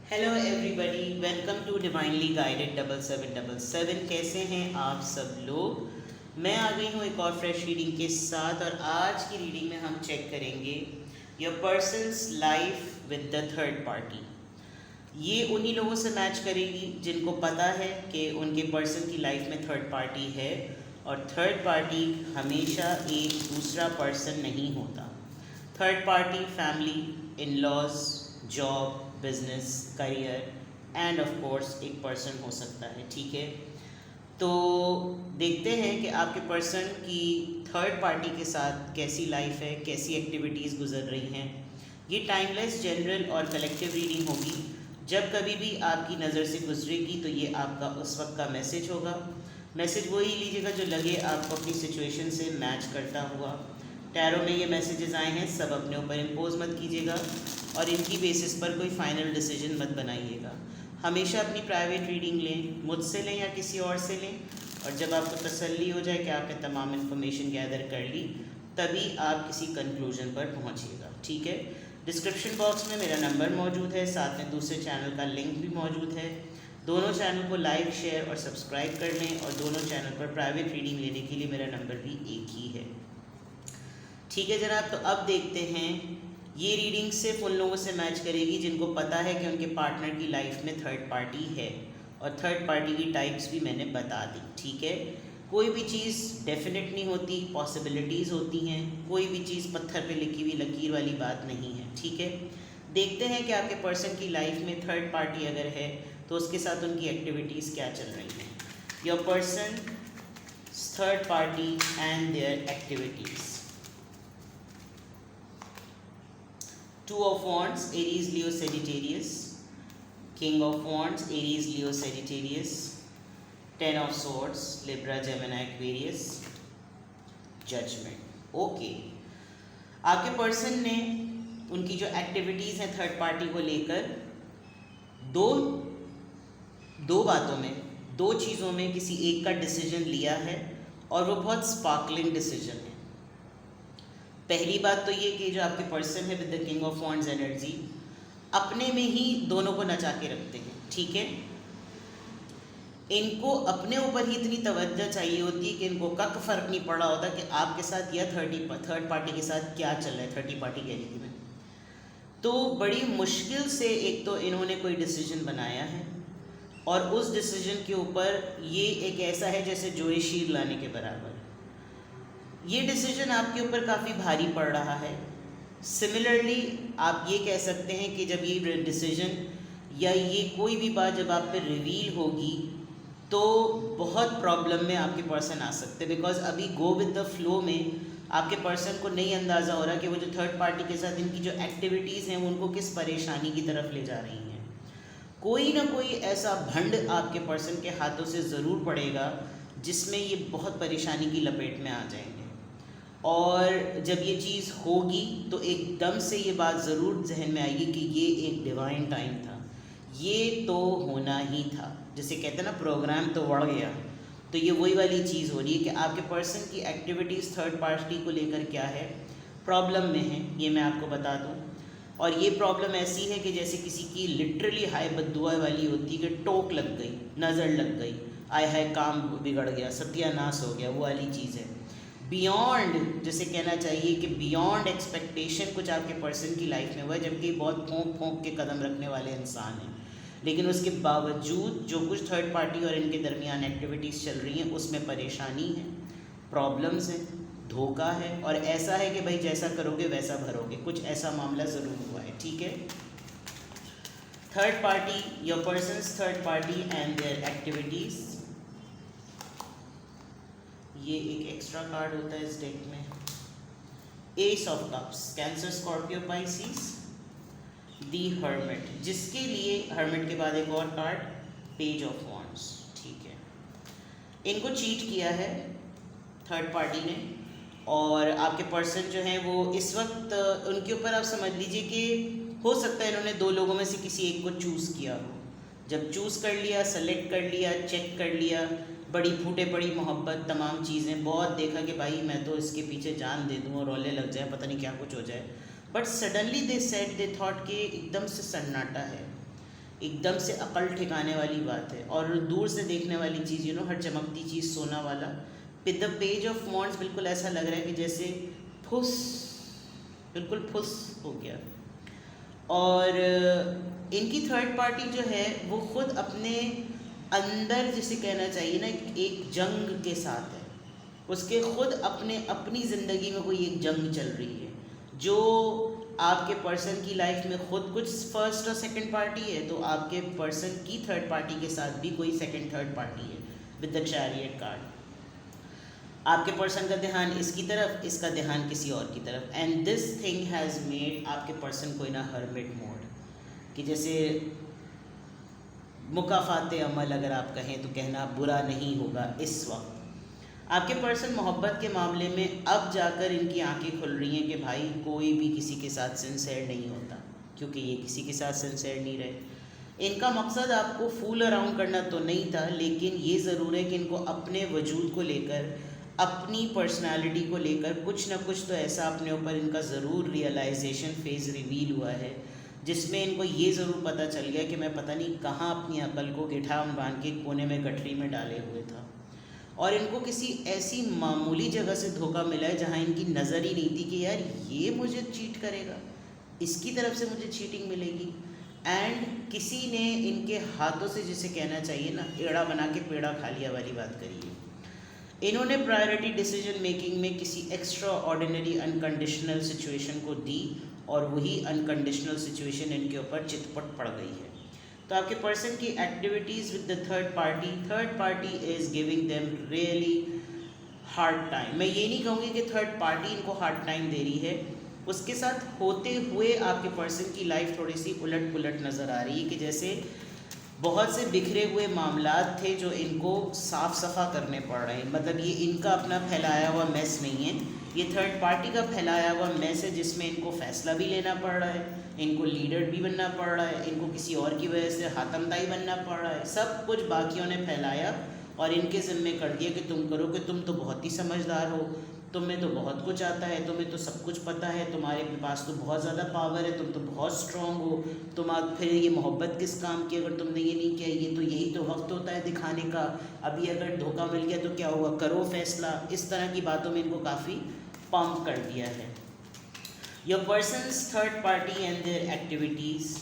Hello everybody, welcome to divinely guided 7777। कैसे हैं आप सब लोग। मैं आ गई हूँ एक और फ्रेश रीडिंग के साथ और आज की रीडिंग में हम चेक करेंगे your persons life with the third party. ये उन्हीं लोगों से मैच करेगी जिनको पता है कि उनके पर्सन की लाइफ में थर्ड पार्टी है और थर्ड पार्टी हमेशा एक दूसरा पर्सन नहीं होता। Third party family, in laws, job, business, career and of course एक पर्सन हो सकता है। ठीक है, तो देखते हैं कि आपके पर्सन की थर्ड पार्टी के साथ कैसी लाइफ है, कैसी एक्टिविटीज़ गुजर रही हैं। ये टाइमलेस, जनरल और कलेक्टिव रीडिंग होगी। जब कभी भी आपकी नज़र से गुजरेगी तो ये आपका उस वक्त का मैसेज होगा। मैसेज वही लीजिएगा जो लगे आपको अपनी सिचुएशन से मैच करता हुआ। टैरो में ये मैसेजेस आए हैं, सब अपने ऊपर इम्पोज मत कीजिएगा और इनकी बेसिस पर कोई फाइनल डिसीजन मत बनाइएगा। हमेशा अपनी प्राइवेट रीडिंग लें, मुझसे लें या किसी और से लें, और जब आपको तसल्ली हो जाए कि आपने तमाम इन्फॉर्मेशन गैदर कर ली तभी आप किसी कंक्लूजन पर पहुंचिएगा। ठीक है, डिस्क्रिप्शन बॉक्स में मेरा नंबर मौजूद है, साथ में दूसरे चैनल का लिंक भी मौजूद है। दोनों चैनल को लाइक, शेयर और सब्सक्राइब कर लें और दोनों चैनल पर प्राइवेट रीडिंग लेने के लिए मेरा नंबर भी एक ही है। ठीक है जनाब, तो अब देखते हैं। ये रीडिंग सिर्फ उन लोगों से मैच करेगी जिनको पता है कि उनके पार्टनर की लाइफ में थर्ड पार्टी है और थर्ड पार्टी की टाइप्स भी मैंने बता दी। ठीक है, कोई भी चीज़ डेफिनेट नहीं होती, पॉसिबिलिटीज़ होती हैं। कोई भी चीज़ पत्थर पे लिखी हुई लकीर वाली बात नहीं है। ठीक है, देखते हैं कि आपके पर्सन की लाइफ में थर्ड पार्टी अगर है तो उसके साथ उनकी एक्टिविटीज़ क्या चल रही हैं। Your person, third party and there activities. Two of Wands, Aries, Leo, Sagittarius. King of Wands, Aries, Leo, Sagittarius. Ten of Swords, Libra, Gemini, Aquarius. Judgment. Okay. आपके पर्सन ने उनकी जो एक्टिविटीज़ हैं थर्ड पार्टी को लेकर दो बातों में, दो चीज़ों में किसी एक का डिसीजन लिया है और वो बहुत स्पार्कलिंग डिसीजन है। पहली बात तो ये कि जो आपके पर्सन है with the king of wands energy अपने में ही दोनों को नचा के रखते हैं। ठीक है, इनको अपने ऊपर ही इतनी तवज्जो चाहिए होती है कि इनको कक फ़र्क नहीं पड़ा होता कि आपके साथ या थर्ड पार्टी के साथ क्या चल रहा है। थर्ड पार्टी कह रही थी मैं, तो बड़ी मुश्किल से एक तो इन्होंने कोई डिसीजन बनाया है और उस डिसीजन के ऊपर ये एक ऐसा है जैसे जोए शीर लाने के बराबर। ये डिसीजन आपके ऊपर काफ़ी भारी पड़ रहा है। सिमिलरली आप ये कह सकते हैं कि जब ये डिसीजन या ये कोई भी बात जब आप पे रिवील होगी तो बहुत प्रॉब्लम में आपके पर्सन आ सकते हैं। बिकॉज अभी गो विद द फ्लो में आपके पर्सन को नहीं अंदाज़ा हो रहा कि वो जो थर्ड पार्टी के साथ इनकी जो एक्टिविटीज़ हैं वो उनको किस परेशानी की तरफ ले जा रही हैं। कोई ना कोई ऐसा भंड आपके पर्सन के हाथों से ज़रूर पड़ेगा जिसमें ये बहुत परेशानी की लपेट में आ जाएंगे और जब ये चीज़ होगी तो एकदम से ये बात ज़रूर जहन में आएगी कि ये एक डिवाइन टाइम था, ये तो होना ही था। जैसे कहते हैं ना, प्रोग्राम तो बढ़ गया। तो ये वही वाली चीज़ हो रही है कि आपके पर्सन की एक्टिविटीज़ थर्ड पार्टी को लेकर क्या है, प्रॉब्लम में है, ये मैं आपको बता दूं। और ये प्रॉब्लम ऐसी है कि जैसे किसी की लिटरली हाय बद्दुआ वाली होती है कि टोक लग गई, नज़र लग गई, आय हाय काम बिगड़ गया, सत्यानाश हो गया, वो वाली चीज़ है। बियॉन्ड, जैसे कहना चाहिए कि बियॉन्ड एक्सपेक्टेशन कुछ आपके पर्सन की लाइफ में हुआ है, जबकि बहुत फोंक के कदम रखने वाले इंसान हैं, लेकिन उसके बावजूद जो कुछ थर्ड पार्टी और इनके दरमियान एक्टिविटीज़ चल रही हैं उसमें परेशानी है, प्रॉब्लम्स हैं, धोखा है और ऐसा है कि भाई जैसा करोगे वैसा भरोगे, कुछ ऐसा मामला ज़रूर हुआ है। ठीक है, third party, your persons third party and there activities. ये एक एक्स्ट्रा कार्ड होता है इस डेक में, S of cups, cancer, Scorpio, Pisces, the hermit, जिसके लिए हर्मिट के बाद एक और कार्ड, पेज ऑफ वॉन्ड्स। ठीक है, इनको चीट किया है थर्ड पार्टी ने और आपके पर्सन जो हैं वो इस वक्त उनके ऊपर आप समझ लीजिए कि हो सकता है इन्होंने दो लोगों में से किसी एक को चूज़ किया हो। जब चूज़ कर लिया, सेलेक्ट कर लिया, चेक कर लिया, बड़ी फूटे पड़ी मोहब्बत, तमाम चीज़ें, बहुत देखा कि भाई मैं तो इसके पीछे जान दे दूँ और रोले लग जाए, पता नहीं क्या कुछ हो जाए, but suddenly they said, they thought कि एकदम से सन्नाटा है, एकदम से अकल ठिकाने वाली बात है। और दूर से देखने वाली चीज़, हर चमकती चीज़ सोना वाला। With the page of wands बिल्कुल ऐसा लग रहा है कि जैसे फुस, बिल्कुल फुस हो गया। और इनकी थर्ड पार्टी जो है वो खुद अपने अंदर, जिसे कहना चाहिए ना, एक जंग के साथ है। उसके खुद अपनी ज़िंदगी में कोई एक जंग चल रही है। जो आपके पर्सन की लाइफ में खुद कुछ फर्स्ट और सेकंड पार्टी है, तो आपके पर्सन की थर्ड पार्टी के साथ भी कोई सेकंड थर्ड पार्टी है विद द चैरियट कार्ड। आपके पर्सन का ध्यान इसकी तरफ, इसका ध्यान किसी और की तरफ। And this thing has made आपके पर्सन को इन अ हर्मिट मोड, कि जैसे मुकाफाते अमल अगर आप कहें तो कहना बुरा नहीं होगा। इस वक्त आपके पर्सन मोहब्बत के मामले में अब जाकर इनकी आंखें खुल रही हैं कि भाई कोई भी किसी के साथ सिंसेयर नहीं होता, क्योंकि ये किसी के साथ सिंसेयर नहीं रहे। इनका मकसद आपको फूल अराउंड करना तो नहीं था, लेकिन ये ज़रूर है कि इनको अपने वजूद को लेकर, अपनी पर्सनालिटी को लेकर कुछ ना कुछ तो ऐसा अपने ऊपर इनका ज़रूर रियलाइजेशन फेज़ रिवील हुआ है, जिसमें इनको ये ज़रूर पता चल गया कि मैं पता नहीं कहाँ अपनी अकल को गिठाम बांध के कोने में गठरी में डाले हुए था। और इनको किसी ऐसी मामूली जगह से धोखा मिला है जहाँ इनकी नज़र ही नहीं थी कि यार ये मुझे चीट करेगा, इसकी तरफ से मुझे चीटिंग मिलेगी। एंड किसी ने इनके हाथों से, जिसे कहना चाहिए ना, एड़ा बना के पेड़ा खा लिया वाली बात करी है। इन्होंने प्रायोरिटी डिसीजन मेकिंग में किसी एक्स्ट्रा ऑर्डिनरी अनकंडीशनल सिचुएशन को दी, और वही अनकंडीशनल सिचुएशन इनके ऊपर चितपट पड़ गई है। तो आपके पर्सन की activities with the third party is giving them really hard time. मैं ये नहीं कहूँगी कि थर्ड पार्टी इनको हार्ड टाइम दे रही है, उसके साथ होते हुए आपके पर्सन की लाइफ थोड़ी सी उलट पुलट नज़र आ रही है, कि जैसे बहुत से बिखरे हुए मामलात थे जो इनको साफ़ सफ़ा करने पड़ रहे हैं। मतलब ये इनका अपना फैलाया हुआ मैस नहीं है, ये थर्ड पार्टी का फैलाया हुआ मैस है, जिसमें इनको फ़ैसला भी लेना पड़ रहा है, इनको लीडर भी बनना पड़ रहा है, इनको किसी और की वजह से हातमताई बनना पड़ रहा है। सब कुछ बाकियों ने फैलाया और इनके ज़िम्मे कर दिया कि तुम करो, कि तुम तो बहुत ही समझदार हो, तुम्हें तो बहुत कुछ आता है, तुम्हें तो सब कुछ पता है, तुम्हारे पास तो बहुत ज़्यादा पावर है, तुम तो बहुत स्ट्रॉन्ग हो, तुम फिर ये मोहब्बत किस काम की अगर तुमने ये नहीं किया, ये तो यही तो वक्त होता है दिखाने का, अभी अगर धोखा मिल गया तो क्या हुआ, करो फैसला। इस तरह की बातों में इनको काफ़ी पंप कर दिया है। Your persons third party and there activities,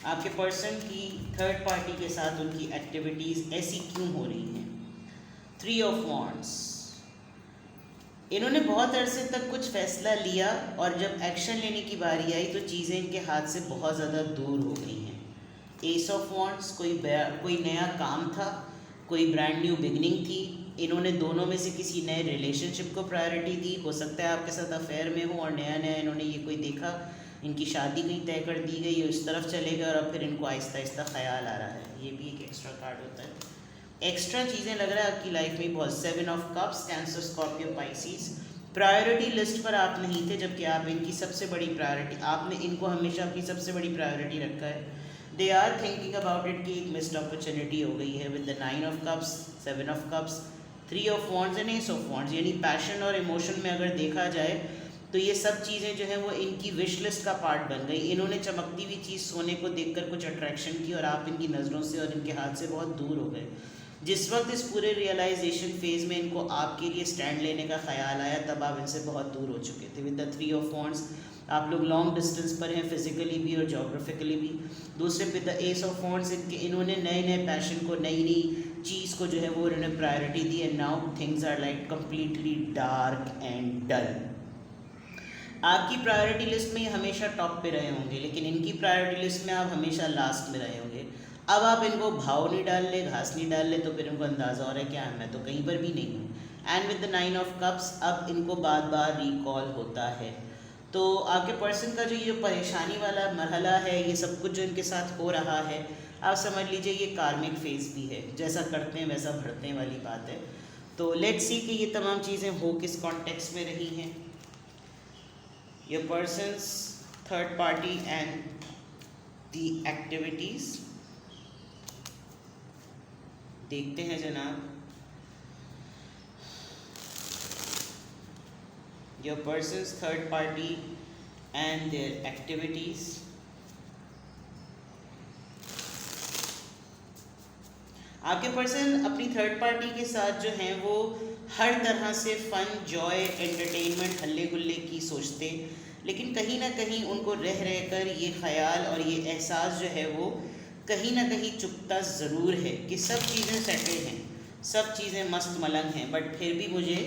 आपके पर्सन की थर्ड पार्टी के साथ उनकी एक्टिविटीज़ ऐसी क्यों हो रही हैं। 3 ऑफ वॉन्ड्स, इन्होंने बहुत अरसे तक कुछ फ़ैसला लिया और जब एक्शन लेने की बारी आई तो चीज़ें इनके हाथ से बहुत ज़्यादा दूर हो गई हैं। एस ऑफ वॉन्ड्स, कोई नया काम था, कोई ब्रांड न्यू बिगनिंग थी, इन्होंने दोनों में से किसी नए रिलेशनशिप को प्रायोरिटी दी। हो सकता है आपके साथ अफेयर में हो और नया नया इन्होंने ये कोई देखा, इनकी शादी कहीं तय कर दी गई, इस तरफ चले गए और अब फिर इनको आहिस्ता आहिस्ता ख्याल आ रहा है। ये भी एक एक्स्ट्रा कार्ड होता है, एक्स्ट्रा चीज़ें लग रहा है आपकी लाइफ में बहुत। 7 of cups, cancer, Scorpio, Pisces, priority list पर आप नहीं थे, जबकि आप इनकी सबसे बड़ी प्रायोरिटी, आपने इनको हमेशा अपनी सबसे बड़ी प्रायोरिटी रखा है। They are thinking about it कि एक मिस्ड अपॉर्चुनिटी हो गई है with the 9 of cups, 7 of cups, 3 of wands and ace of wands. यानी पैशन और इमोशन में अगर देखा जाए तो ये सब चीज़ें जो हैं वो इनकी विश लिस्ट का पार्ट बन गई। इन्होंने चमकती हुई चीज़ सोने को देखकर कुछ अट्रैक्शन की और आप इनकी नज़रों से और इनके हाथ से बहुत दूर हो गए। जिस वक्त इस पूरे रियलाइजेशन फेज़ में इनको आपके लिए स्टैंड लेने का ख्याल आया, तब आप इनसे बहुत दूर हो चुके थे। विद द 3 ऑफ वॉन्ड्स, आप लोग लॉन्ग डिस्टेंस पर हैं, फिजिकली भी और जोग्राफिकली भी। दूसरे पे द एस ऑफ वॉन्ड्स, इन्होंने नए नए पैशन को, नई नई चीज़ को जो है वो इन्होंने प्रायोरिटी दी। And now things are like completely dark and dull. आपकी प्रायोरिटी लिस्ट में ये हमेशा टॉप पे रहे होंगे, लेकिन इनकी प्रायोरिटी लिस्ट में आप हमेशा लास्ट में रहे होंगे। अब आप इनको भाव नहीं डाल ले, घास नहीं डाल ले, तो फिर इनको अंदाज़ा हो रहा है क्या मैं तो कहीं पर भी नहीं हूँ। And with the 9 of cups, अब इनको बार बार रिकॉल होता है। तो आपके पर्सन का जो ये परेशानी वाला मरहला है, ये सब कुछ जो इनके साथ हो रहा है, आप समझ लीजिए ये कार्मिक फेज़ भी है, जैसा करते हैं वैसा भरते हैं वाली बात है। तो लेट्स सी कि ये तमाम चीज़ें हो किस कॉन्टेक्स्ट में रही हैं। Your persons third party and the activities, देखते हैं जनाब। Your persons third party and there activities, आपके पर्सन अपनी थर्ड पार्टी के साथ जो हैं वो हर तरह से फ़न, जॉय, एंटरटेनमेंट, हल्ले गुल्ले की सोचते, लेकिन कहीं ना कहीं उनको रह कर ये ख़याल और ये एहसास जो है वो कहीं ना कहीं चुभता ज़रूर है कि सब चीज़ें सेटल हैं, सब चीज़ें मस्त मलंग हैं, बट फिर भी मुझे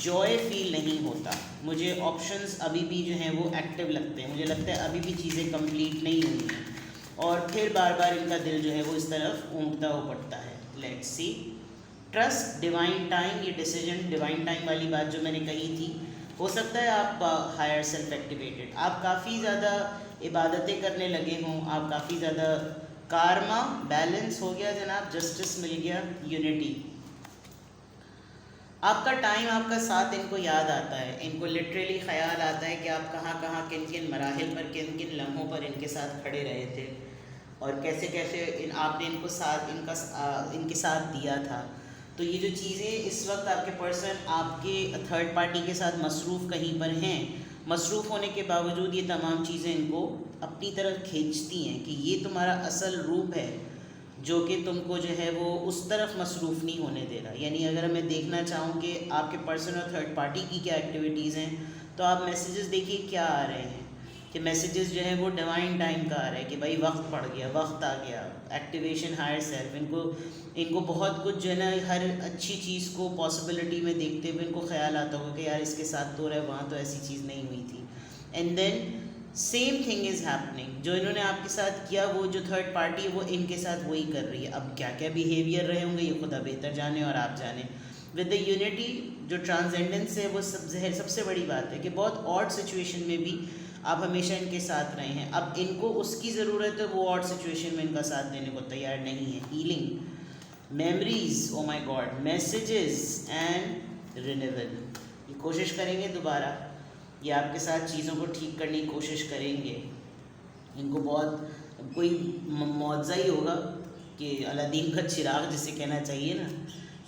जॉय फील नहीं होता, मुझे ऑप्शंस अभी भी जो हैं वो एक्टिव लगते हैं, मुझे लगता है अभी भी चीज़ें कंप्लीट नहीं हुई हैं, और फिर बार बार इनका दिल जो है वो इस तरफ ऊँटता हो पड़ता है। Let's see. Trust divine time, ये डिसीजन डिवाइन टाइम वाली बात जो मैंने कही थी, हो सकता है आप हायर सेल्फ एक्टिवेटेड, आप काफ़ी ज़्यादा इबादतें करने लगे हों, आप काफ़ी ज़्यादा कार्मा बैलेंस हो गया जनाब, जस्टिस मिल गया, यूनिटी, आपका टाइम, आपका साथ इनको याद आता है, इनको लिटरली ख्याल आता है कि आप कहाँ कहाँ किन किन मराहिल पर, किन किन लम्हों पर इनके साथ खड़े रहे थे और कैसे कैसे आपने इनको साथ इनके साथ दिया था। तो ये जो चीज़ें इस वक्त आपके पर्सन आपके थर्ड पार्टी के साथ मसरूफ़ कहीं पर हैं, मसरूफ़ होने के बावजूद ये तमाम चीज़ें इनको अपनी तरफ खींचती हैं कि ये तुम्हारा असल रूप है जो कि तुमको जो है वो उस तरफ मसरूफ़ नहीं होने दे रहा। यानी अगर मैं देखना चाहूँ कि आपके पर्सन और थर्ड पार्टी की क्या एक्टिविटीज़ हैं, तो आप मैसेजेस देखिए क्या आ रहे हैं कि मैसेजेस जो है वो डिवाइन टाइम का आ रहा है कि भाई वक्त पड़ गया, वक्त आ गया, एक्टिवेशन हायर सेल्फ, इनको बहुत कुछ जो है ना हर अच्छी चीज़ को पॉसिबिलिटी में देखते हुए इनको ख्याल आता होगा कि यार इसके साथ तो रहा है, वहाँ तो ऐसी चीज़ नहीं हुई थी, and then same thing is happening, जो इन्होंने आपके साथ किया वो जो थर्ड पार्टी है वो इनके साथ वही कर रही है। अब क्या क्या बिहेवियर रहे होंगे ये खुदा बेहतर जाने और आप जाने। विद द यूनिटी जो ट्रांसेंडेंस है वो सबसे बड़ी बात है कि बहुत ऑड सिचुएशन में भी आप हमेशा इनके साथ रहे हैं। अब इनको उसकी ज़रूरत है, वो ऑड सिचुएशन में इनका साथ देने को तैयार नहीं है। Healing, memories, oh my God, messages and renewal, ये कोशिश करेंगे दोबारा, ये आपके साथ चीज़ों को ठीक करने की कोशिश करेंगे। इनको बहुत कोई मुआवजा ही होगा कि अलादीन का चिराग जिसे कहना चाहिए ना,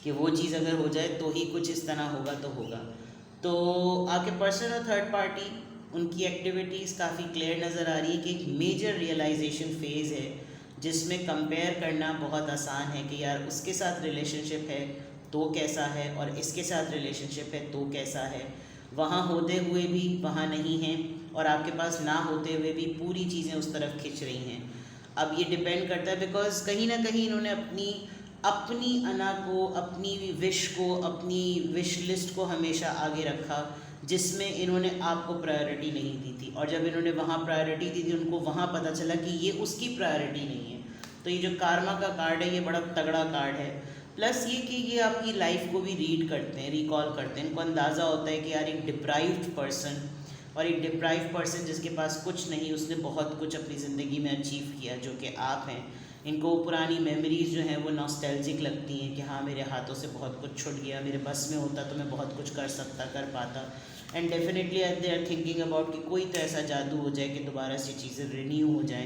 कि वो चीज़ अगर हो जाए तो ही कुछ इस तरह होगा तो होगा। तो आपके पर्सन और थर्ड पार्टी उनकी एक्टिविटीज़ काफ़ी क्लियर नज़र आ रही है कि एक मेजर रियलाइजेशन फेज़ है जिसमें कंपेयर करना बहुत आसान है कि यार उसके साथ रिलेशनशिप है तो कैसा है और इसके साथ रिलेशनशिप है तो कैसा है, वहाँ होते हुए भी वहाँ नहीं हैं और आपके पास ना होते हुए भी पूरी चीज़ें उस तरफ खिंच रही हैं। अब ये डिपेंड करता है बिकॉज़ कहीं ना कहीं इन्होंने अपनी अना को, अपनी विश को, अपनी विश लिस्ट को हमेशा आगे रखा जिसमें इन्होंने आपको प्रायोरिटी नहीं दी थी, और जब इन्होंने वहाँ प्रायोरिटी दी थी उनको वहाँ पता चला कि ये उसकी प्रायोरिटी नहीं है। तो ये जो कार्मा का कार्ड है ये बड़ा तगड़ा कार्ड है। प्लस ये कि ये आपकी लाइफ को भी रीड करते हैं, रिकॉल करते हैं, इनको अंदाज़ा होता है कि यार एक डिप्राइव्ड पर्सन, और एक डिप्राइव्ड पर्सन जिसके पास कुछ नहीं, उसने बहुत कुछ अपनी ज़िंदगी में अचीव किया जो कि आप हैं। इनको पुरानी मेमोरीज़ जो हैं वो नॉस्टैल्जिक लगती हैं कि हाँ मेरे हाथों से बहुत कुछ छूट गया, मेरे बस में होता तो मैं बहुत कुछ कर पाता। And definitely they are thinking about कि कोई तो ऐसा जादू हो जाए कि दोबारा से चीज़ें रिन्यू हो जाएं।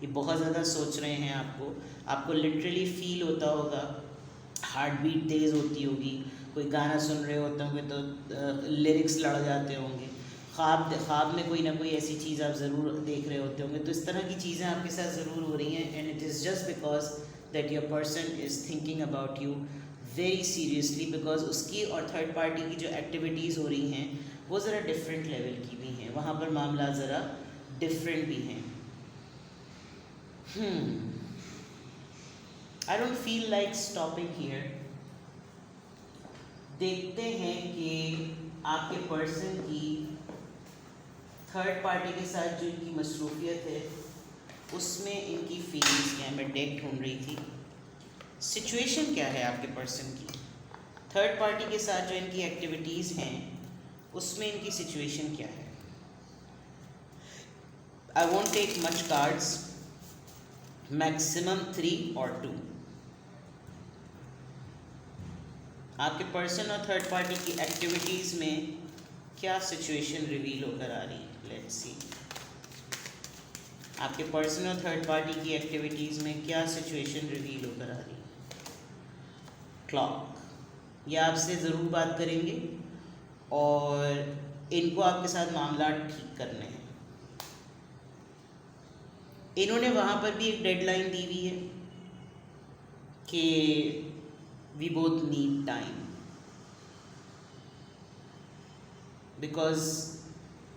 ये बहुत ज़्यादा सोच रहे हैं आपको लिटरली फील होता होगा, हार्ट बीट तेज़ होती होगी, कोई गाना सुन रहे होते होंगे तो लिरिक्स लड़ जाते होंगे, ख्वाब में कोई ना कोई ऐसी चीज़ आप ज़रूर देख रहे होते होंगे। तो इस तरह की चीज़ें आपके साथ ज़रूर हो रही हैं and it is just because that your person is thinking about you very seriously, because उसकी और थर्ड पार्टी की जो एक्टिविटीज़ हो रही हैं वो ज़रा डिफरेंट लेवल की भी हैं, वहाँ पर मामला ज़रा डिफरेंट भी हैं। I don't feel like stopping here. देखते हैं कि आपके पर्सन की थर्ड पार्टी के साथ जो इनकी मसरूफियत है उसमें इनकी फीलिंग्स क्या है। मैं डेक ढूंढ रही थी, सिचुएशन क्या है आपके पर्सन की, थर्ड पार्टी के साथ जो इनकी एक्टिविटीज़ हैं उसमें इनकी सिचुएशन क्या है। I want take much cards, maximum 3 और 2। आपके पर्सन और थर्ड पार्टी की एक्टिविटीज़ में क्या सिचुएशन रिवील होकर आ रही है। लेट्स सी, आपके पर्सन और थर्ड पार्टी की एक्टिविटीज़ में क्या सिचुएशन रिवील होकर आ रही है। क्लॉक, ये आपसे ज़रूर बात करेंगे और इनको आपके साथ मामला ठीक करने हैं। इन्होंने वहाँ पर भी एक डेडलाइन दी हुई है कि we both need time, because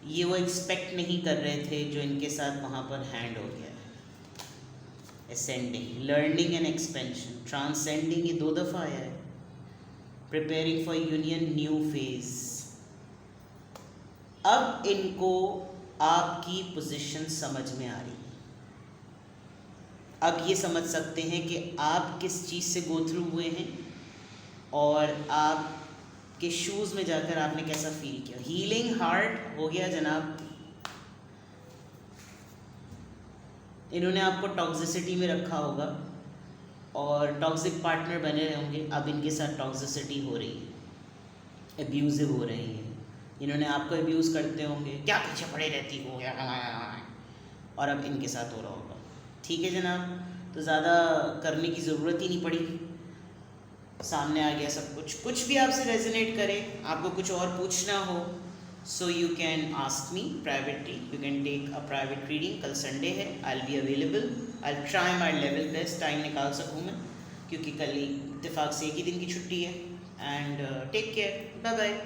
ये वो एक्सपेक्ट नहीं कर रहे थे जो इनके साथ वहाँ पर हैंड हो गया है। Ascending, learning and expansion, transcending ये 2 दफ़ा आया है। Preparing for union, new phase. अब इनको आपकी पोजीशन समझ में आ रही है। अब ये समझ सकते हैं कि आप किस चीज़ से गो थ्रू हुए हैं और आप के शूज़ में जाकर आपने कैसा फील किया। हीलिंग हार्ट हो गया जनाब। इन्होंने आपको टॉक्सिसिटी में रखा होगा और टॉक्सिक पार्टनर बने रहे होंगे। अब इनके साथ टॉक्सिसिटी हो रही है, एब्यूजिव हो रही है। इन्होंने आपको एब्यूज़ करते होंगे, क्या पीछे पड़े रहती हो, और अब इनके साथ हो रहा होगा। ठीक है जनाब, तो ज़्यादा करने की ज़रूरत ही नहीं पड़ी, सामने आ गया सब कुछ। कुछ भी आपसे रेजोनेट करे, आपको कुछ और पूछना हो, so you can ask me privately, you can take a private reading. कल संडे है, I will be available, I will try my level best, time निकाल सकूँ मैं, क्योंकि कल इत्तेफाक से एक ही दिन की छुट्टी है। And take care, bye bye.